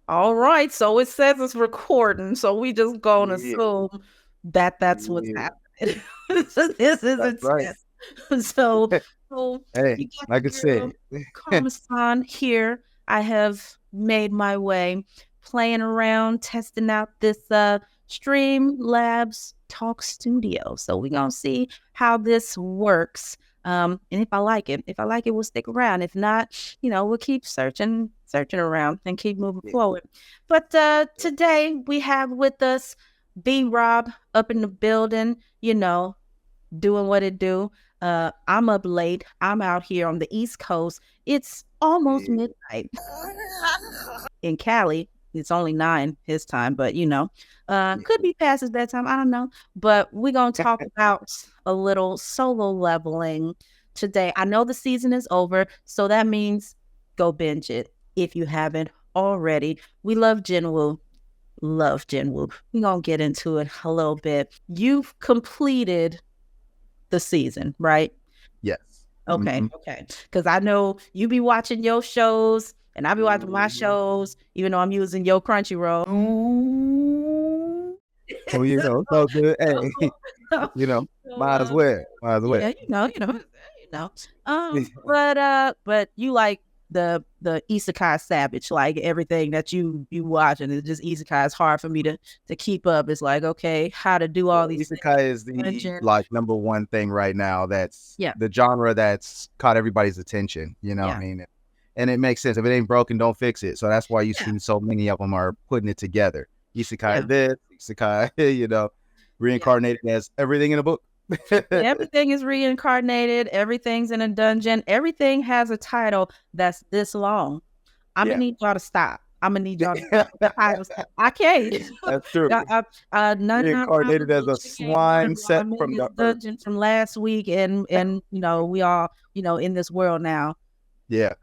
All right, so it says it's recording, so we just gonna Yeah, assume that that's what's yeah, happening. So this is a that's right. test. So, so Hey, you got like I your girl said, Karmasan here. I have made my way, playing around, testing out this Stream Labs Talk Studio. So we're gonna see how this works. And if I like it, we'll stick around. If not, we'll keep searching around and keep moving yeah, forward. But today we have with us B Rob up in the building, doing what it do. I'm up late. I'm out here on the East Coast. It's almost yeah, midnight in Cali. It's only 9 his time, but yeah. could be past his bedtime. I don't know. But we're gonna talk about a little solo leveling today. I know the season is over, so that means go binge it if you haven't already. We love Jinwoo. Love Jinwoo. We're gonna get into it a little bit. You've completed the season, right? Yes. Okay, Mm-hmm. okay. Because I know you be watching your shows and I be watching my Mm-hmm. shows, even though I'm using your Crunchyroll. Ooh. Oh, so good. So, Hey, so, so, might as well. Might as well. yeah, you know. But you like the Isekai Savage, like everything that you watch, and it's just Isekai. It's hard for me to keep up. It's like, okay, how to do all Well, these things. isekai is the Dungeon. like number one thing right now. That's Yeah, the genre that's caught everybody's attention. You know what I yeah, mean? And it makes sense. If it ain't broken, don't fix it. So that's why you yeah, see so many of them are putting it together. Isekai yeah, this, isekai, yeah. reincarnated as everything in a book. Everything is reincarnated. Everything's in a dungeon. Everything has a title that's this long. I'm gonna Yeah. need y'all to stop. I'm gonna need y'all to stop. Titles. I can't. That's true. 99 Reincarnated as Problems a with Chicken swine Run while set I'm in from this the earth. dungeon from last week, and we all in this world now. Yeah.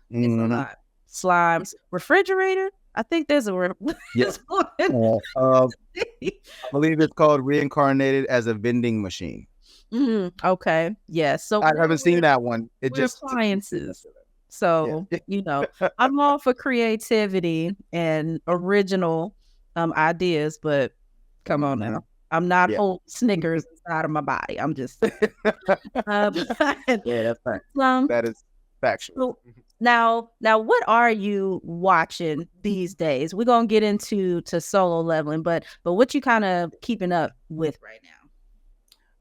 It's a Hmm. lot. Slimes, refrigerator. I think there's a Yeah. there's one. I believe it's called reincarnated as a vending machine. Okay. Yeah. So I haven't seen that one. It we're just appliances. yeah. So, I'm all for creativity and original ideas, but come on Mhm. now. I'm not Yeah. holding Snickers inside of my body. I'm just uh, Yeah, that's fact. um That is factual. so now what are you watching these days? We're gonna get into solo leveling, but what you kind of keeping up with right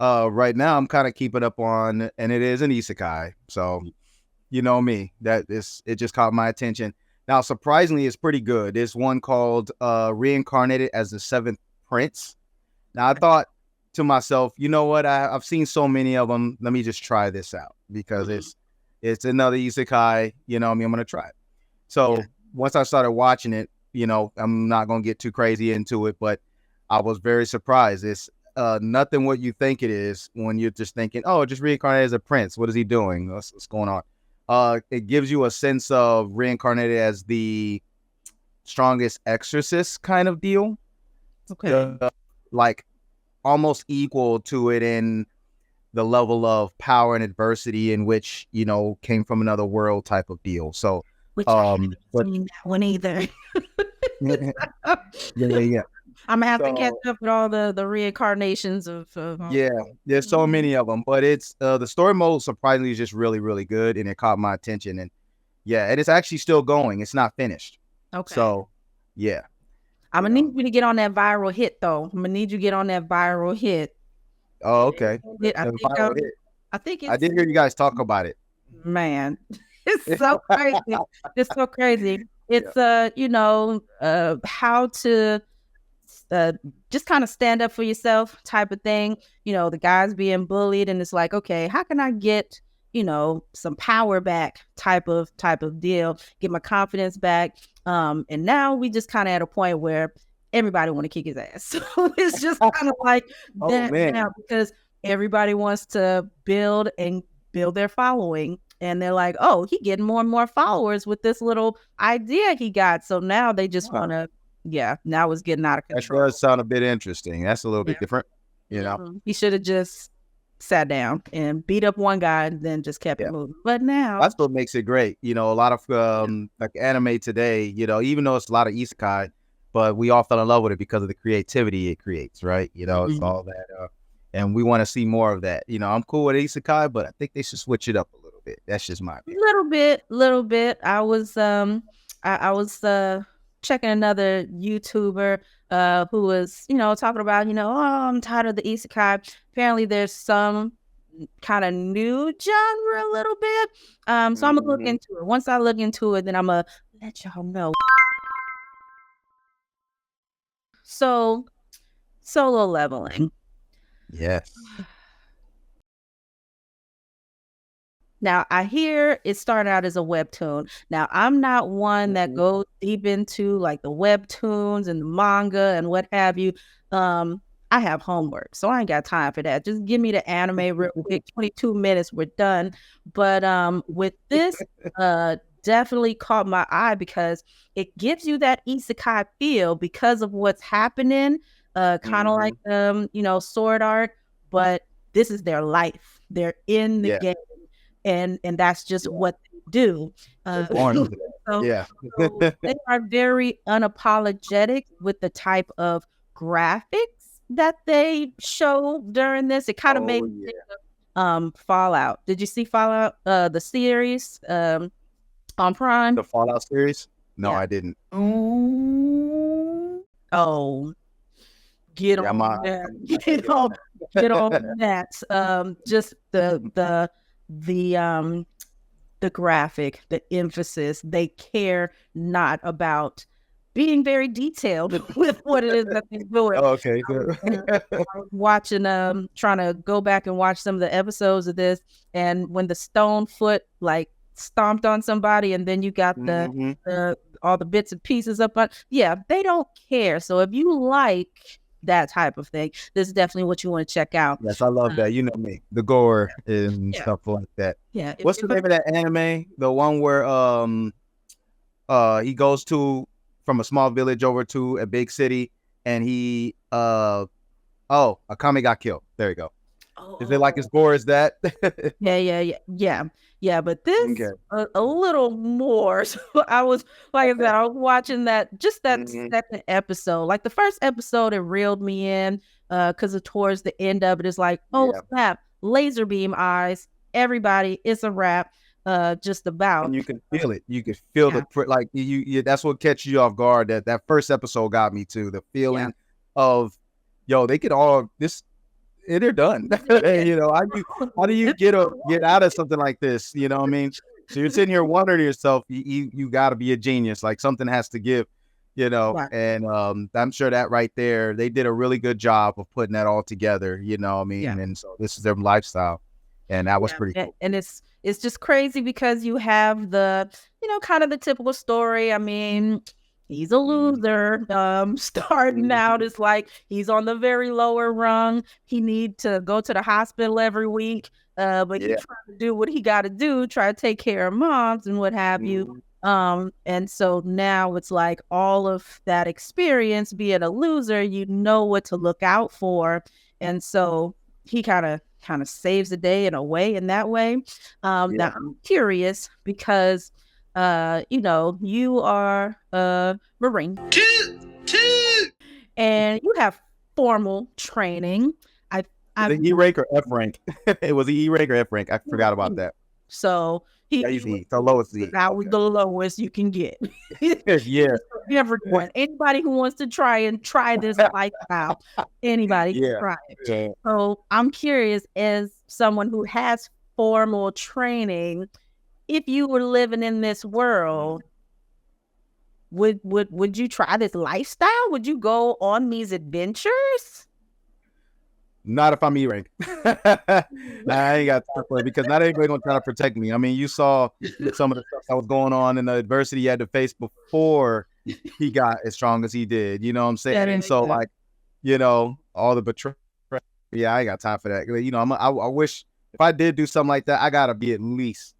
now? Right now I'm kind of keeping up on, and it is an isekai. So you know me, it just caught my attention. Now, surprisingly, it's pretty good. There's one called Reincarnated as the Seventh Prince. Now, I thought to myself, you know what? I've seen so many of them. Let me just try this out because Mhm. it's another isekai. You know, what I mean, I'm gonna try it. Yeah. So once I started watching it, I'm not gonna get too crazy into it, but I was very surprised. It's nothing what you think it is when you're just thinking, oh, just reincarnated as a prince. What is he doing? What's going on? It gives you a sense of reincarnated as the strongest exorcist kind of deal, Okay. like almost equal to it in the level of power and adversity in which came from another world type of deal. So, Which I haven't but seen that one either. yeah, yeah, yeah. I'm gonna have to catch So up with all the reincarnations of yeah, there's so Mhm. many of them, but it's the story mode surprisingly is just really, really good, and it caught my attention, and yeah, and it's actually still going. It's not finished. Okay. So yeah, I'm you gonna know. need you to get on that viral hit though. I'm gonna need you to get on that viral hit. Oh, okay. I The think final hit. I think I it's did hear you guys talk about it. man. It's so crazy. It's so crazy. Yeah. It's how to uh, just kind of stand up for yourself type of thing. The guy's being bullied, and it's like, okay, how can I get some power back type of deal, get my confidence back. And now we just kind of at a point where everybody want to kick his ass. So it's just kind of like Oh that man. now because everybody wants to build their following. And they're like, oh, he getting more and more followers with this little idea he got. So now they just Wow. want to, yeah, now it's getting out of That control. does sound a bit interesting. That's a little Yeah. bit different, you know. He should have just sat down and beat up one guy and then just kept it moving. But now that's what makes it great. You know, a lot of like anime today, you know, even though it's a lot of isekai, but we all fell in love with it because of the creativity it creates, right? You know, it's all that, and we want to see more of that. You know, I'm cool with isekai, but I think they should switch it up a little bit. That's just my opinion. little bit. I was I was checking another YouTuber who was, talking about, oh, I'm tired of the isekai. Apparently there's some kind of new genre a little bit. So I'm gonna look into it. Once I look into it, then I'm gonna let y'all know. So solo leveling. Yes. Now, I hear it started out as a webtoon. Now, I'm not one that goes deep into like the webtoons and the manga and what have you. I have homework, so I ain't got time for that. Just give me the anime real quick, 22 minutes, we're done. But with this, definitely caught my eye because it gives you that isekai feel because of what's happening. Kind of like sword art, but this is their life. They're in the game. And that's just what they do. So they are very unapologetic with the type of graphics that they show during this. It kind of made me think of Fallout. Did you see Fallout, the series on Prime? The Fallout series? No, I didn't. Oh, get on that. Get on that. Just the graphic, the emphasis, they care not about being very detailed with what it is that they're doing. Okay, good. I was watching, trying to go back and watch some of the episodes of this, and when the stone foot like stomped on somebody, and then you got the all the bits and pieces up on, they don't care. So if you like that type of thing, this is definitely what you want to check out. Yes, I love that. You know me, the gore and stuff like that. Yeah. What's the name of that anime? The one where he goes from a small village over to a big city, and he a kami got killed. There you go. Is it like as gore as that? Yeah. But this a little more. So I was like I said, I was watching that second episode. Like the first episode, it reeled me in because towards the end of it is like, snap, laser beam eyes. Everybody, it's a wrap. Just about. And you can feel it. You can feel the like you. That's what catches you off guard. That first episode got me too. The feeling of, they could all this. They're done. How do you get out of something like this? You know what I mean? So you're sitting here wondering to yourself, you got to be a genius. Like something has to give, and I'm sure that right there, they did a really good job of putting that all together. You know what I mean? Yeah. And so this is their lifestyle, and that was pretty cool. And it's just crazy because you have the, kind of the typical story. I mean, he's a loser. Starting out is like he's on the very lower rung. He need to go to the hospital every week. But he's trying to do what he got to do, try to take care of moms and what have you. And so now it's like all of that experience being a loser, you know what to look out for. And so he kind of saves the day in a way, in that way. Now I'm curious because you are a Marine. And you have formal training. The E rank or F rank? It was E rank or F rank. I forgot about that. So the lowest E. That was the lowest you can get. Yeah. Everyone, anybody who wants to try this lifestyle, anybody can try it. Yeah. So I'm curious, as someone who has formal training, if you were living in this world, would you try this lifestyle? Would you go on these adventures? Not if I'm E rank. I ain't got time for it because not everybody gonna try to protect me. I mean, you saw some of the stuff that was going on and the adversity he had to face before he got as strong as he did. You know what I'm saying? And so, like, all the betrayal. Yeah, I ain't got time for that. I wish if I did do something like that, I gotta be at least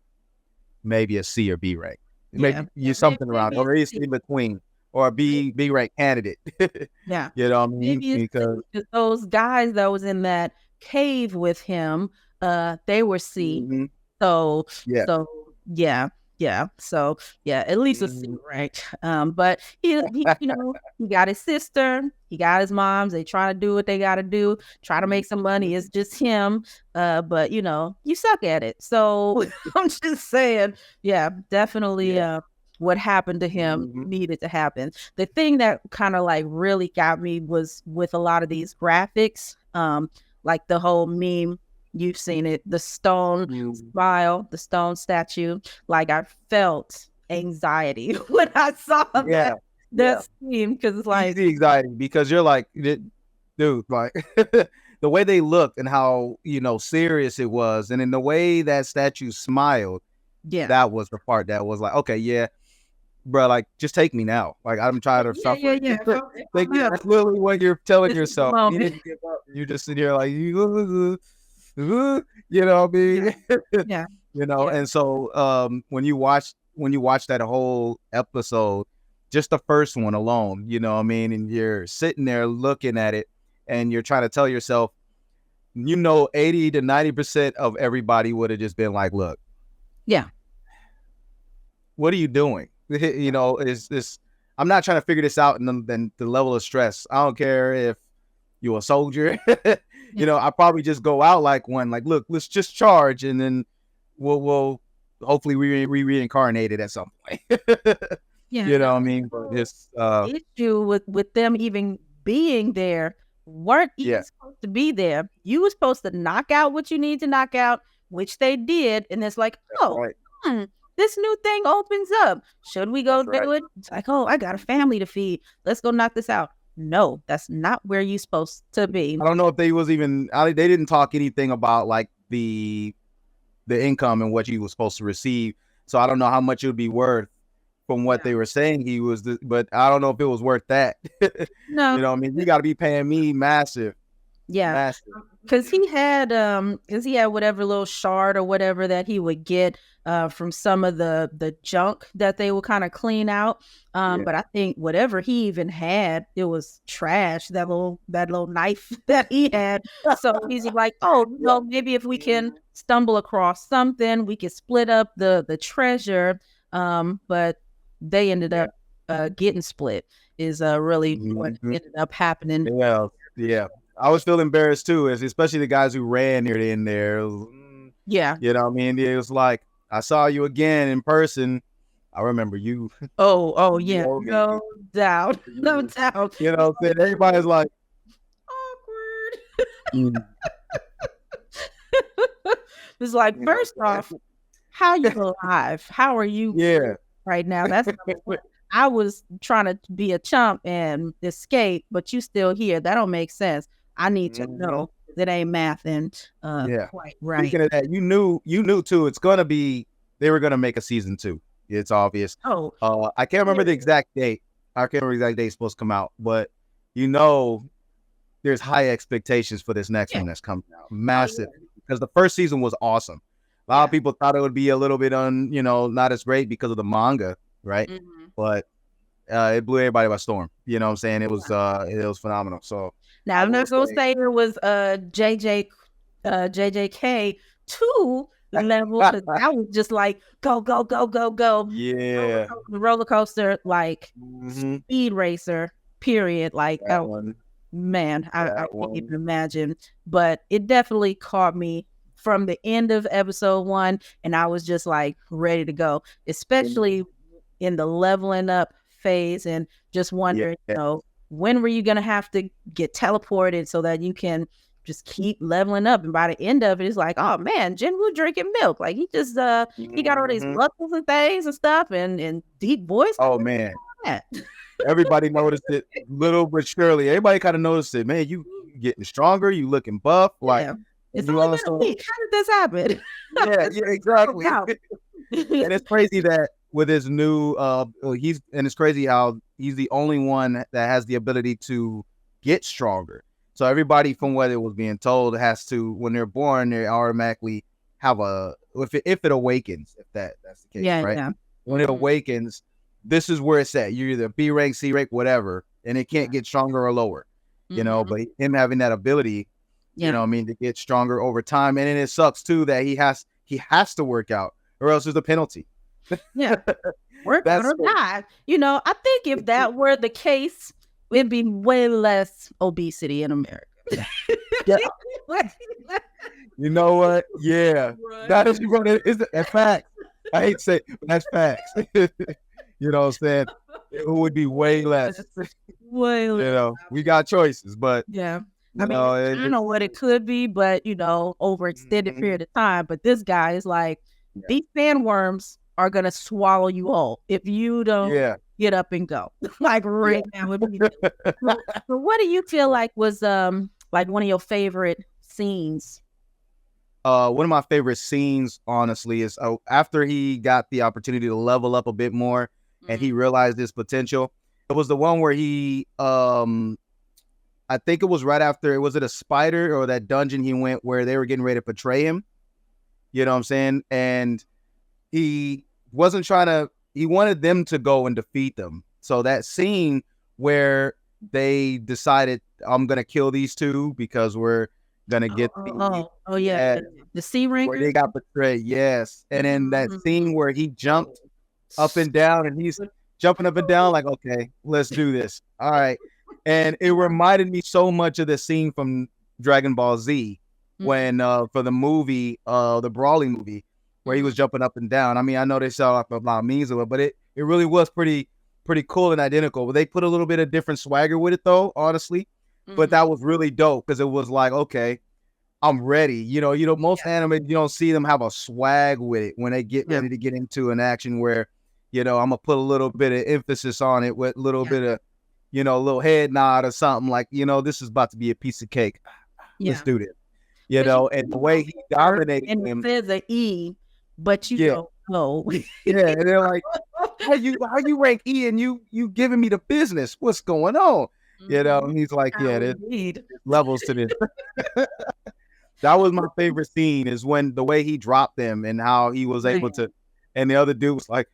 maybe a C or B rank. Maybe something around, or at least in between. Or a B rank candidate. Yeah. You know what I mean? Because those guys that was in that cave with him, they were C. Mm-hmm. So Yeah. so yeah, yeah. So yeah, at least a C, Mm-hmm. right? But he you know, he got his sister, he got his moms. They try to do what they got to do, try to make some money. It's just him. But you know, you suck at it. So I'm just saying, yeah, definitely. Yeah. What happened to him Mm-hmm. needed to happen. The thing that kind of like really got me was with a lot of these graphics, like the whole meme. You've seen it, the stone Mm-hmm. smile, the stone statue. Like I felt anxiety when I saw Yeah. that Yeah. scene because it's like, Easy anxiety because you're like, dude, like the way they looked and how, serious it was. And in the way that statue smiled, yeah, that was the part that was like, okay, yeah, bro, like just take me now. Like I'm tired of yeah, yeah, suffering. yeah. Like that's literally what you're telling This is the yourself. You moment. didn't give up. You just sit here like you know what I Yeah, mean? yeah, yeah, And so when you watch that whole episode, just the first one alone, you know what I mean, and you're sitting there looking at it and you're trying to tell yourself, 80 to 90% of everybody would have just been like, look, yeah, what are you doing? Is this I'm not trying to figure this out, and then the level of stress. I don't care if you're a soldier. yeah, I probably just go out like one, like, look, let's just charge, and then we'll hopefully we reincarnated at some point. yeah. You The know what I mean? But it's issue with them even being there weren't even yeah, supposed to be there. You were supposed to knock out what you need to knock out, which they did, and it's like, that's oh, right. hmm, this new thing opens up. Should we go That's right. do it? It's like, oh, I got a family to feed. Let's go knock this out. No, that's not where you're supposed to be. I don't know if they was even they didn't talk anything about like the income and what he was supposed to receive. So I don't know how much it would be worth from what Yeah. they were saying but I don't know if it was worth that. No, I mean, you got to be paying me massive, yeah. massive. Because he had whatever little shard or whatever that he would get from some of the junk that they would kind of clean out. Yeah. But I think whatever he even had, it was trash. That little knife that he had. So he's like, oh, Yeah. maybe if we can stumble across something, we could split up the treasure. But they ended up getting split. Is really what Mhm. ended up happening. Yeah. Yeah. I was feeling embarrassed too, especially the guys who ran near the end there. Yeah. You know what I mean? It was like, I saw you again in person. I remember you. Oh, You yeah. owe me. No doubt. No doubt. You know what I'm saying? Everybody's like, Awkward. mm, It's like, you know, first off, how you alive? How are you yeah. right now? That's number one. I was trying to be a chump and escape, but you still here. That don't make sense. I need to Mhm. know that ain't mathing Yeah. quite right. Speaking of that, you knew too. It's gonna be they were gonna make a season 2. It's obvious. Oh, I can't remember the exact date. I can't remember the exact date it's supposed to come out, but there's high expectations for this next yeah. one that's coming out. Oh, Massive. Because the first season was awesome. A lot of people thought it would be a little bit not as great because of the manga, right? yeah. Mhm. But it blew everybody by storm. You know what I'm saying? It was phenomenal. So Now I I'm will not gonna say, say it was JJK 2 level because I was just like go go go go go yeah. roller coaster like Mhm. speed racer period like That oh one. man I That can't one. even imagine but it definitely caught me from the end of episode 1 and I was just like ready to go especially in the leveling up phase and just Yeah. wondering when were you going to have to get teleported so that you can just keep leveling up and by the end of it it's like oh man Jinwoo drinking milk like he just he got all these Mhm. muscles and things and stuff and deep voice Oh man. yeah. Everybody noticed it little but surely. Everybody kind of noticed it. Man, you getting stronger, you looking buff, like It's you only all been a so week. How did this happen? yeah, exactly. Wow. And it's crazy that with his new it's crazy how he's the only one that has the ability to get stronger. So everybody from what it was being told has to when they're born they automatically have if it awakens, if that's the case, Yeah, right? yeah. When it awakens, this is where it's at. You're either B rank, C rank, whatever, and it can't get stronger or lower. Mhm. But him having that ability You know Yeah. what I mean, to get stronger over time. And then it sucks too that he has to work out or else there's a penalty. Yeah. Work out That's or die. You know, I think if that were the case, it'd be way less obesity in America. yeah. You know what? Yeah, Right. that is what it is. That's facts. I hate to say it, but that's facts. You know what I'm saying? It would be way less. Way You less. know, we got choices, but Yeah. I you mean, know, it's kind of what it could be, but over extended mhm. period of time. But this guy is like, Yeah, these sandworms are gonna swallow you whole if you don't yeah, get up and go. Like yeah. right now. So what do you feel like was like one of your favorite scenes? One of my favorite scenes, honestly, is after he got the opportunity to level up a bit more and he Mhm. realized his potential. It was the one where I think it was right after, was it a spider or that dungeon he went where they were getting ready to betray him? You know what I'm saying? And he wasn't trying to, he wanted them to go and defeat them. So that scene where they decided, I'm going to kill these two because we're going to get Oh yeah, yeah, the sea where ringers. they got betrayed. Yes. And then that Mhm. scene where he jumped up and down and he's jumping up and down like, okay, let's do this. All right. And it reminded me so much of the scene from Dragon Ball Z Mhm. when for the movie, the Brawly movie, where he was Mhm. jumping up and down. I mean, I know they saw a lot of memes of it, but it really was pretty cool and identical. But they put a little bit of different swagger with it though, honestly. But Mhm. that was really dope because it was like, okay, I'm ready. Most Yeah. anime, you don't see them have a swag with it when they get Yeah. ready to get into an action where, I'm gonna put a little bit of emphasis on it with a little Yeah. bit of, a little head nod or something like, this is about to be a piece of cake. Let's Yeah. do this. 'Cause you And the see way something he first dominated and it him, says a E, but you yeah, don't know. yeah. And they're like, how you rank E and you giving me the business? What's going on? Mhm. And he's like, yeah, How there's indeed. levels to this. That was my favorite scene is when the way he dropped them and how he was Right. able to, and the other dude was like,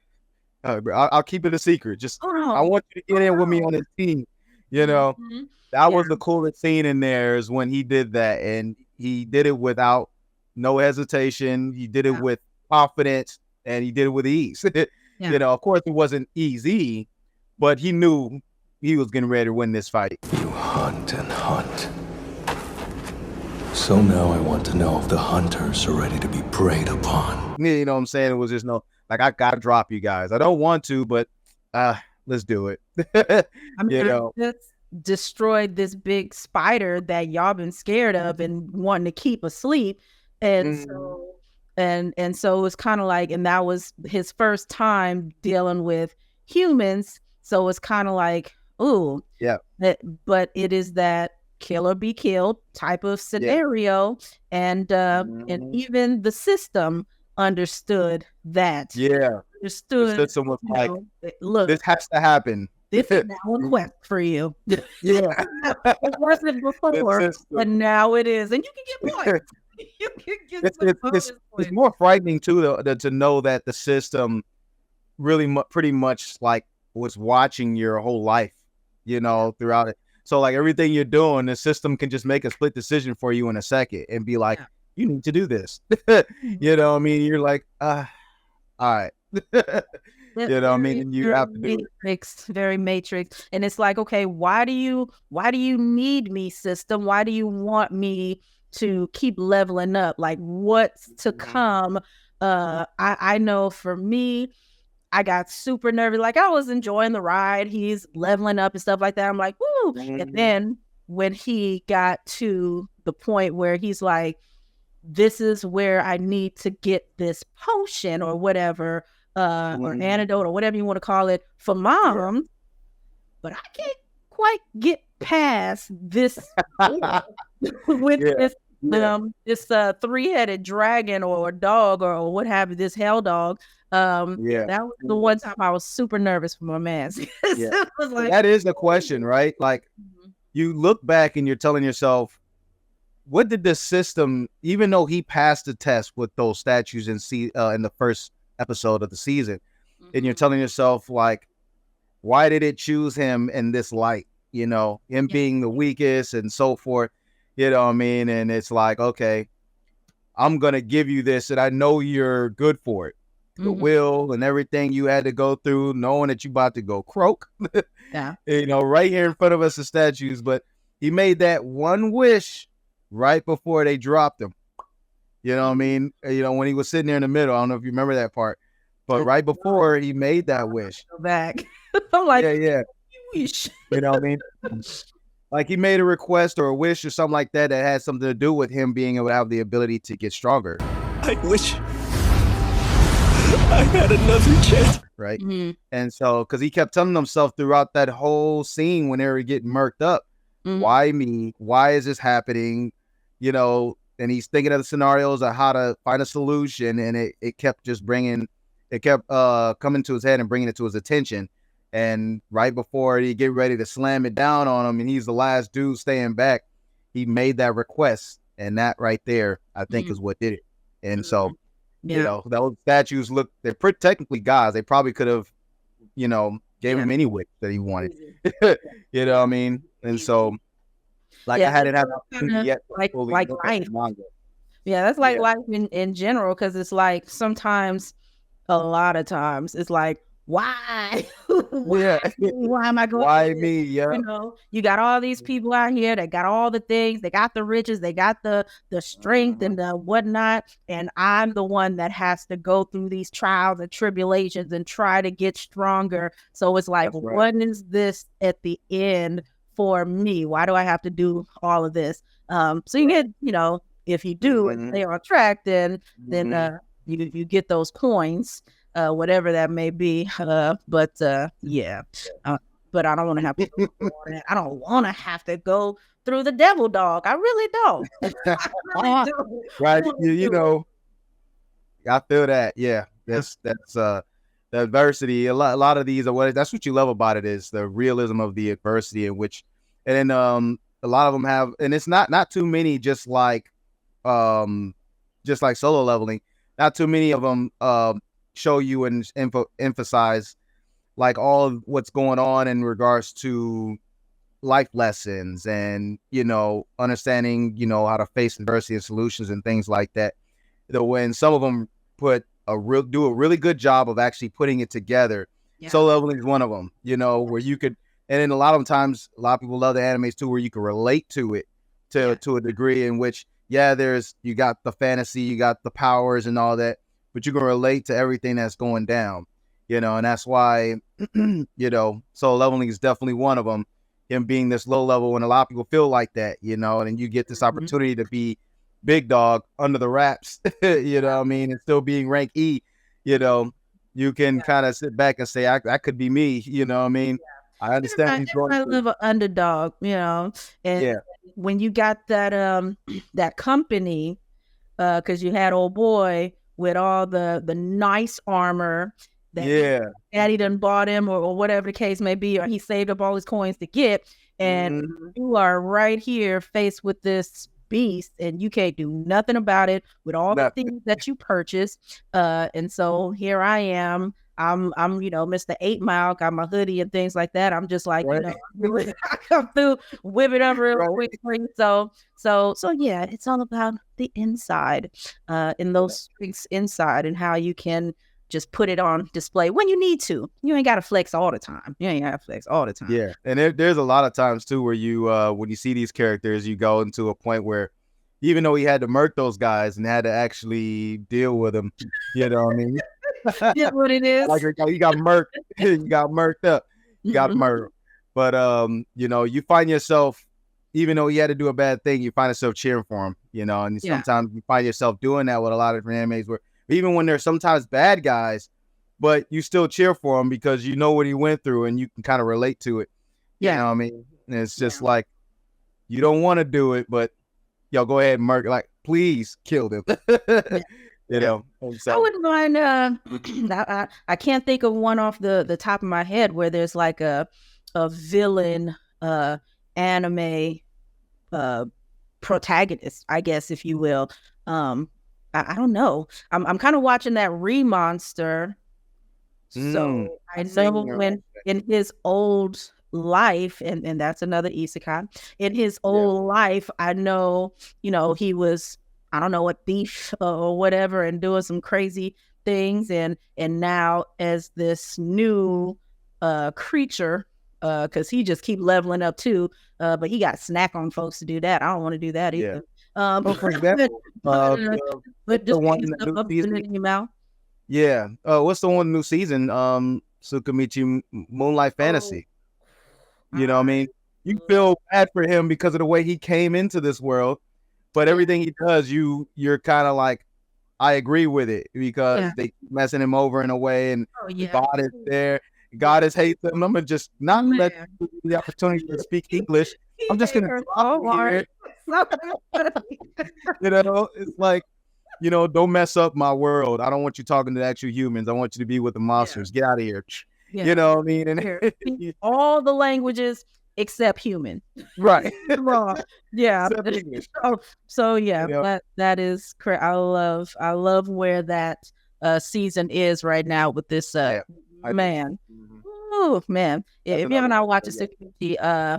bro, I'll keep it a secret. Just, Oh, I no. want you to Oh, get in with me no. on this team. You know, Mhm. that Yeah. was the coolest scene in there is when he did that. And he did it without no hesitation. He did it Yeah. with confidence and he did it with ease. Yeah. Of course, it wasn't easy, but he knew he was getting ready to win this fight. You hunt and hunt. So now I want to know if the hunters are ready to be preyed upon. You know what I'm saying? It was just like, I got to drop you guys. I don't want to, but let's do it. I mean, you I know? just destroyed this big spider that y'all been scared of and wanting to keep asleep. And Mhm. so so it was kind of like, and that was his first time dealing with humans. So it's kind of like, ooh, Yeah. but it is that kill or be killed type of Yeah. scenario. And Mhm. even the system understood that. Yeah. The Understood, system was like, look, this has to happen. this is now a quest for you. Yeah. It wasn't The before, but system. now it is, and you can get points. You can get it's, some it's, it's, bonus it's points. more frightening too, though, to know that the system really pretty much like was watching your whole life, Yeah, throughout it. So like everything you're doing, the system can just make a split decision for you in a second and be like, yeah. you need to do this. Mhm. I mean, you're like, all right. I mean, Very, and you very have to do it. matrix, very matrix. And it's like, okay, why do you need me, system? Why do you want me to keep leveling up? Like what's to Mhm. come? I know for me, I got super nervous. Like I was enjoying the ride. He's leveling up and stuff like that. I'm like, woo. And Mhm. then when he got to the point where he's like, this is where I need to get this potion or whatever, or Mhm. antidote or whatever you want to call it for Yeah. mom, but I can't quite get past this door with Yeah. Yeah. this three-headed dragon or dog or what have you, this hell dog. Yeah. That was the one time I was super nervous for my man. Yeah. It was like, That is the question, right? Like mhm, you look back and you're telling yourself, what did the system, even though he passed the test with those statues in the first episode of the season, and you're mhm, telling yourself like, why did it choose him in this light? Him yeah, being the weakest and so forth. You know what I mean? And it's like, okay, I'm gonna give you this, and I know you're good for it. The will and everything you had to go through, knowing that you about to go croak, Yeah. right here in front of us, the statues. But he made that one wish right before they dropped him. You know what I mean? When he was sitting there in the middle. I don't know if you remember that part, but right before he made that wish, Go back. I'm like, yeah, wish. you know what I mean? Like he made a request or a wish or something like that that had something to do with him being able to have the ability to get stronger. I wish I had another chance. Right. And so, because he kept telling himself throughout that whole scene when they were getting murked up, why me? Why is this happening? And he's thinking of the scenarios of how to find a solution. And it kept coming to his head and bringing it to his attention. And right before he get ready to slam it down on him, and he's the last dude staying back, he made that request. And that right there, I think, is what did it. And so, those statues they're pretty technically gods. They probably could have, gave him any wish that he wanted. You know what I mean? And so, I hadn't had an opportunity yet. Like life. Yeah, that's like life in general, because it's like sometimes, a lot of times, it's like, why? Why am I going? Why me? Yeah. You got all these people out here that got all the things. They got the riches. They got the strength and the whatnot. And I'm the one that has to go through these trials and tribulations and try to get stronger. So it's like, what is this at the end for me? Why do I have to do all of this? So you get, if you do and stay on track, then you get those coins. Whatever that may be, but I don't want to have to go through all that. I don't want to have to go through the devil dog. I really don't. Right? I feel that. Yeah, that's the adversity. A lot of these are that's what you love about it, is the realism of the adversity in which, and then a lot of them have, and it's not too many, just like solo leveling. Not too many of them show you and emphasize like all of what's going on in regards to life lessons and understanding how to face adversity and solutions and things like that. When some of them do a really good job of actually putting it together. Solo leveling is one of them, where you could, and then a lot of times a lot of people love the animes too, where you can relate to it to a degree in which you got the fantasy, you got the powers and all that, but you can relate to everything that's going down, and that's why, solo leveling is definitely one of them. Him being this low level, and a lot of people feel like that, and then you get this opportunity to be big dog under the wraps, what I mean, and still being rank E, you can kind of sit back and say, I could be me, what I mean? I understand. I live an underdog, and when you got that that company, because you had old boy with all the nice armor that daddy done bought him, or whatever the case may be, or he saved up all his coins to get, and you are right here faced with this beast, and you can't do nothing about it with all the things that you purchased. And so here I am. I'm Mr. 8 Mile, got my hoodie and things like that. I'm just like, I come through, whip it up real quickly. So yeah, it's all about the inside, in those streets inside, and how you can just put it on display when you need to. You ain't got to flex all the time. Yeah, and there's a lot of times too where you, when you see these characters, you go into a point where, even though he had to murk those guys and had to actually deal with them, you know what I mean? Yeah, what it is. Like you got murked, you got murked up, you got murdered. But you find yourself, even though he had to do a bad thing, you find yourself cheering for him, and sometimes you find yourself doing that with a lot of different animes where even when they're sometimes bad guys, but you still cheer for him because you know what he went through and you can kind of relate to it. You know what I mean? And it's just like, you don't want to do it, but go ahead and murk, like, please kill them. So. I wouldn't mind. I can't think of one off the top of my head where there's like a villain anime protagonist, I guess, if you will. I don't know. I'm kind of watching that Remonster. So I know when in his old life, and that's another isekai. In his old life, I know, he was, I don't know, a thief or whatever, and doing some crazy things, and now as this new creature, because he just keep leveling up too, but he got snack on folks to do that. I don't want to do that either. Well, for example, but the just one picking in the stuff new up, putting season. it in your mouth. Yeah. What's the one new season? Sukamichi Moonlight Fantasy. You know what I mean? You feel bad for him because of the way he came into this world, but everything he does, you're kind of like, I agree with it because they keep messing him over in a way, and God is there. God is hates him. I'm gonna just not let the opportunity to speak English. I'm just gonna talk here. It's like, don't mess up my world. I don't want you talking to the actual humans. I want you to be with the monsters. Get out of here. Yeah. You know what I mean? And all the languages except human. Right. Wrong. Yeah. Except English. So yeah, that is correct. I love where that season is right now with this man. Oh man. If you're not watching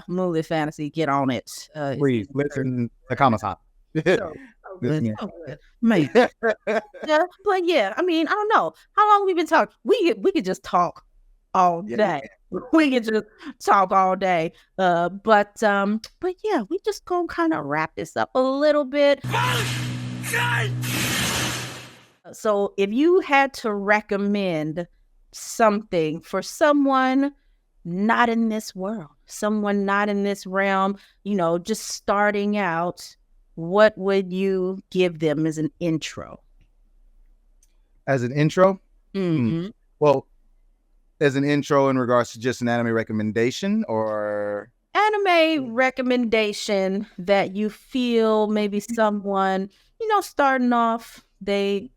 Moonlit Fantasy, get on it. Please listen to Kama-san. So good. Man. Yeah, but yeah, I mean, I don't know. How long we been talking? We could just talk all day. We can just talk all day. But yeah, we just gonna kind of wrap this up a little bit. So if you had to recommend something for someone not in this world, someone not in this realm, just starting out, what would you give them as an intro? As an intro? Mm-hmm. Well, as an intro in regards to just an anime recommendation, or anime recommendation that you feel maybe someone, starting off, they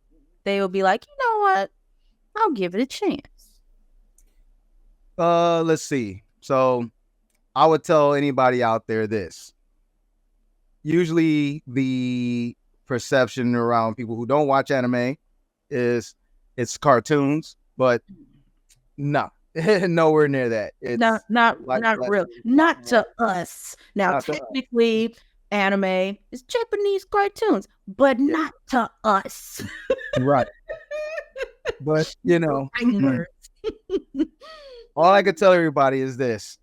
will be like, you know what, I'll give it a chance. Let's see. So I would tell anybody out there this. Usually the perception around people who don't watch anime is it's cartoons, but no, nowhere near that. It's not real. Not to us. Now, technically, anime is Japanese cartoons, but not to us. Right. But, all I could tell everybody is this,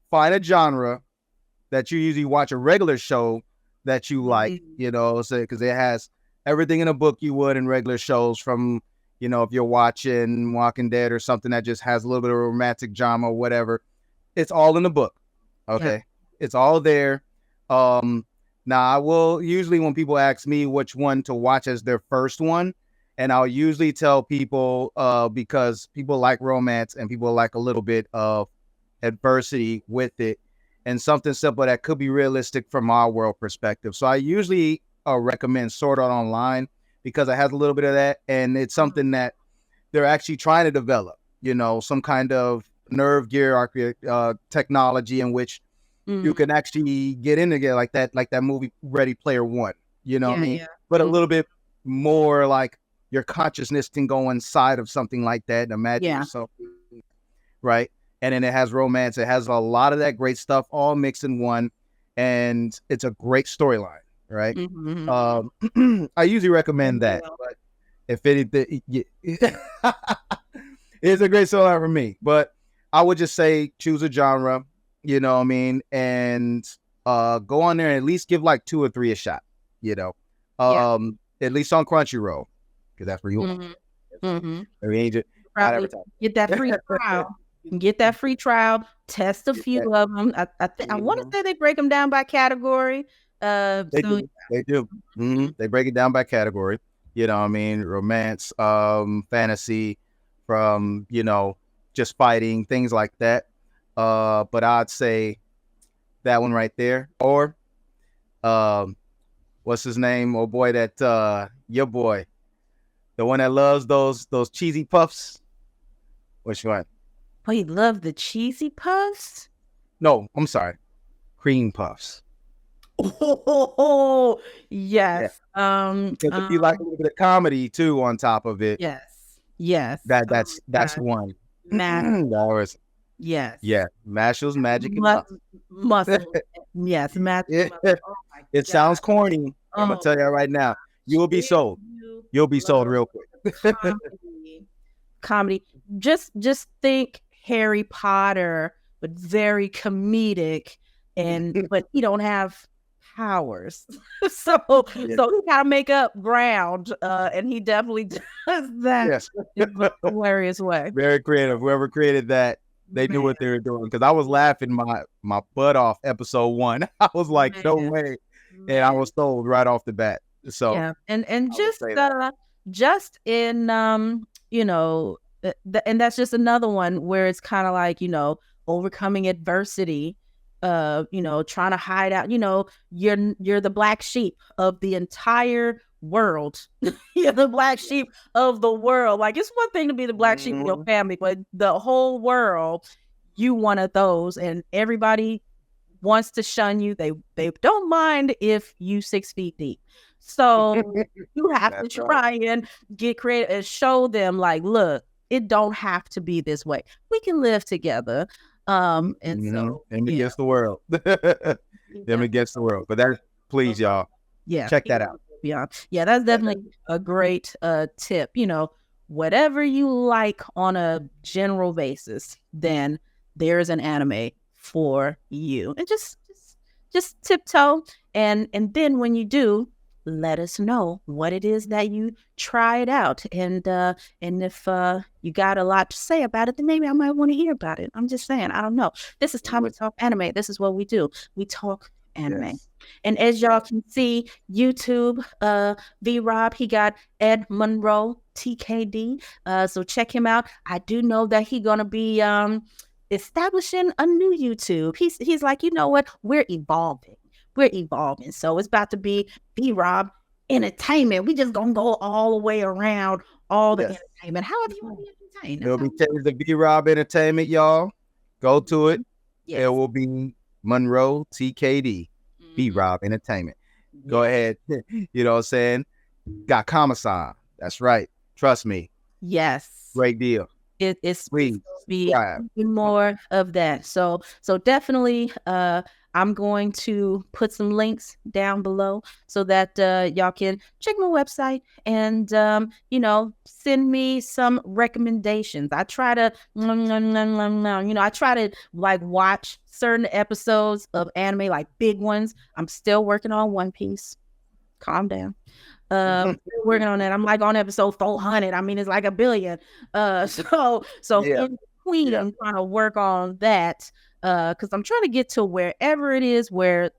find a genre that you usually watch a regular show that you like, because it has everything in a book you would in regular shows, from, if you're watching Walking Dead or something that just has a little bit of romantic drama or whatever, it's all in the book. Okay. Yeah. It's all there. Now I will usually, when people ask me which one to watch as their first one, and I'll usually tell people, because people like romance and people like a little bit of adversity with it, and something simple that could be realistic from our world perspective. So I usually recommend Sword Art Online, because it has a little bit of that, and it's something that they're actually trying to develop, some kind of nerve gear technology in which you can actually get in again, like that movie Ready Player One, what I mean? Yeah. But a little bit more like your consciousness can go inside of something like that and imagine yourself, right? And then it has romance. It has a lot of that great stuff all mixed in one, and it's a great storyline, right? Mm-hmm. I usually recommend that, but if anything, it's a great storyline for me. But I would just say choose a genre, you know what I mean, and go on there and at least give like 2 or 3 a shot, at least on Crunchyroll, because that's where you want. Get that free trial. Get that free trial. Test a few of them. I want to say they break them down by category. They do. Mm-hmm. They break it down by category. Romance, fantasy, from just fighting, things like that. But I'd say that one right there, or what's his name? Oh boy, that your boy, the one that loves those cheesy puffs. Which one? Oh, you love the cheesy puffs? No, I'm sorry, cream puffs. Oh, yes. Yeah. Because if you like a little bit of comedy too on top of it, yes. that's one. Matt. Yes. Yeah, Marshall's Magic and Mu- Muscle. muscle. Yes, magic it, muscle. Oh my it God. sounds corny. I'm gonna Oh, tell you right now. You will be if sold. you You'll be sold love real quick. comedy, comedy. Just think Harry Potter, but very comedic, and but he don't have powers. so Yeah. so he gotta make up ground. And he definitely does that Yes, in a hilarious way. very creative. Whoever created that, they knew Man, what they were doing. Because I was laughing my butt off episode 1. I was like, no man, way, and I man. was sold right off the bat. So Yeah, and I would say that. just in and that's just another one where it's kind of like, overcoming adversity, trying to hide out, you're the black sheep of the entire world. You're the black sheep of the world. Like, it's one thing to be the black sheep of your Mhm. family, but the whole world, you one of those, and everybody wants to shun you. They don't mind if you 6 feet deep. So you have to That's right. try and get creative and show them, like, look, it don't have to be this way. We can live together. And Mhm. so Them yeah, against the world. Them against the world. But that, please, y'all, yeah, check that out. yeah, that's definitely a great tip. Whatever you like on a general basis, then there's an anime for you. And just tiptoe, and then when you do, let us know what it is that you tried out. And if you got a lot to say about it, then maybe I might want to hear about it. I'm just saying, I don't know. This is time to talk anime. This is what we do. We talk anime. Yes. And as y'all can see, YouTube, V Rob, he got Ed Monroe TKD. So check him out. I do know that he gonna be establishing a new YouTube. He's like, you know what? We're evolving. So it's about to be V Rob Entertainment. We just gonna go all the way around all the Yes. entertainment. However you want to be entertained. It'll be changed to B-Rob Entertainment, y'all. Go to it. Yes. It will be Monroe TKD, B-Rob Entertainment. Go ahead. You know what I'm saying? Got Kama-san. That's right. Trust me. Yes. Great deal. It's Please be subscribe. more of that. So definitely I'm going to put some links down below so that y'all can check my website and send me some recommendations. I try to I try to like watch certain episodes of anime, like big ones. I'm still working on One Piece. Calm down. Still working on that. I'm like on episode 400. I mean, it's like a billion. So Yeah. in between, I'm trying to work on that. Because I'm trying to get to wherever it is where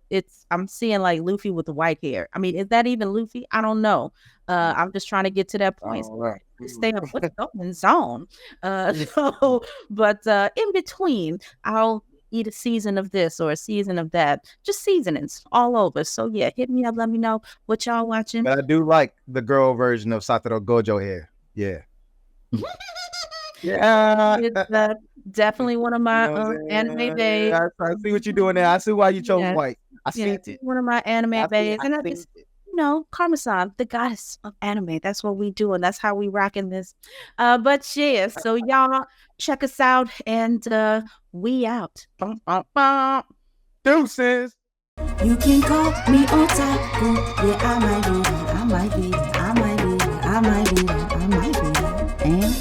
I'm seeing like Luffy with the white hair. I mean, is that even Luffy? I don't know. I'm just trying to get to that point. Right. Stay up what's going zone. But in between, I'll eat a season of this or a season of that. Just seasonings all over. So yeah, hit me up. Let me know what y'all watching. But I do like the girl version of Satoru Gojo hair. Yeah. Yeah. It's definitely one of my anime babes. I see what you're doing there. I see why you chose white. I see it. One of my anime babes. And I just, Karma-san, the goddess of anime. That's what we do, and that's how we rocking this. But yeah, so y'all check us out, and we out. Deuces. You can call me otaku. Yeah, I might be. I might be. I might be. I might be. I might be. And